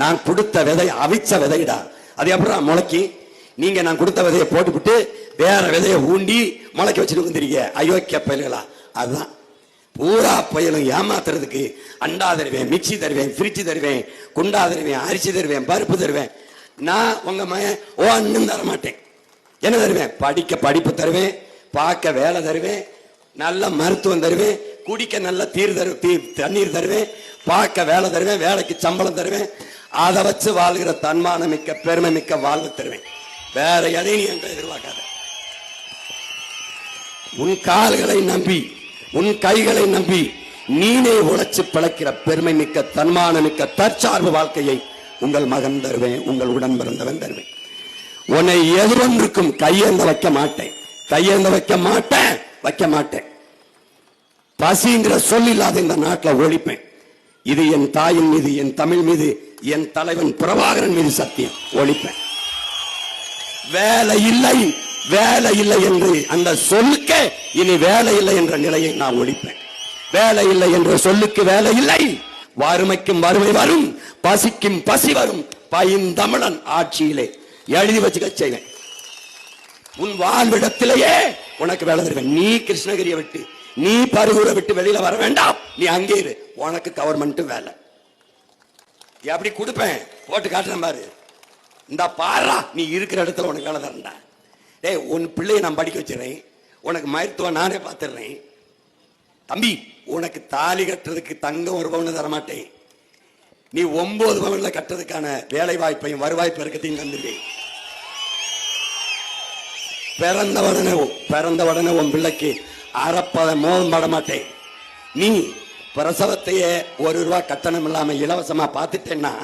நான் கொடுத்த விதை அவிச்ச விதைடா. அது எப்பறம் முளைக்கி? நீங்க நான் கொடுத்த விதையை போட்டுவிட்டு வேற விதையை ஊண்டி முளைக்க வச்சுட்டு வந்துருக்கீங்க. அயோக்கிய பயல்களா. அதுதான் பூரா பயலும் ஏமாத்துறதுக்கு. அண்டா தருவேன், மிக்சி தருவேன், ஃப்ரிட்ஜ் தருவேன், குண்டா தருவேன், அரிசி தருவேன், பருப்பு தருவேன். நான் உங்க மகன் ஒன்னும் தர மாட்டேன். என்ன தருவேன்? படிக்க படிப்பு தருவேன், பார்க்க வேலை தருவேன், நல்ல மருத்துவம் தருவேன், குடிக்க நல்ல தண்ணீர் தருவேன், பார்க்க வேலை தருவேன், வேலைக்கு சம்பளம் தருவேன். அதை வச்சு வாழ்கிற தன்மான மிக்க பெருமை மிக்க வாழ்வு தருவேன். வேற எதையும் நீ என்று எதிர்பார்க்காத. உன் கால்களை நம்பி உன் கைகளை நம்பி நீனே உழைச்சு பிழைக்கிற பெருமை மிக்க தன்மான மிக்க தற்சார்பு வாழ்க்கையை உங்கள் மகன் தருவேன், உங்கள் உடன் பிறந்தவன் தருவேன். உன்னை எதிரொன்றுக்கும் கையேந்த வைக்க மாட்டேன், கையேந்த வைக்க மாட்டேன், வைக்க மாட்டேன். பசிங்கிற சொல் இல்லாத இந்த நாட்டில் ஒழிப்பேன். இது என் தாயின் மீது, என் தமிழ் மீது, என் தலைவன் பிரபாகரன் மீது சத்தியம். ஒழிப்பேன். வேலை இல்லை, வேலை இல்லை என்று அந்த சொல்லுக்கு இனி வேலை இல்லை என்ற நிலையை நான் ஒழிப்பேன். வேலை இல்லை என்ற சொல்லுக்கு வேலை இல்லை. வறுமைக்கும் வறுமை வரும், பசிக்கும் பசி வரும். பைந்தமிழன் ஆட்சியிலே எழுதி வச்சுக்க செய்வேன். உன் வாழ்விடத்திலேயே உனக்கு வேலை தருவேன். நீ கிருஷ்ணகிரியை விட்டு, நீ பருகூரை விட்டு வெளியில வர வேண்டாம். நீ அங்கே இரு. உனக்கு கவர்மெண்ட் வேலை எப்படி கொடுப்பேன்? போட்டு காட்டுறேன் பாரு. இந்த பாரா, நீ இருக்கிற இடத்துல உனக்கு வேலை தரண்டா. டேய், உன் பிள்ளையை நான் படிக்க வச்சிடறேன், உனக்கு மருத்துவம் நானே பார்த்துடுறேன். தம்பி, உனக்கு தாலி கட்டுறதுக்கு தங்கம் ஒரு பவுன் தரமாட்டேன். நீ 9 பவுன்ல கட்டுறதுக்கான வேலை வாய்ப்பையும் வருவாய் பெருக்கத்தையும் தந்துடுவேன். பிறந்த உடனே உன் பிள்ளைக்கு அறப்பத மோகம் பட மாட்டேன். நீ பிரசவத்தையே ₹1 கட்டணம் இல்லாம இலவசமா பார்த்துட்டேன்னா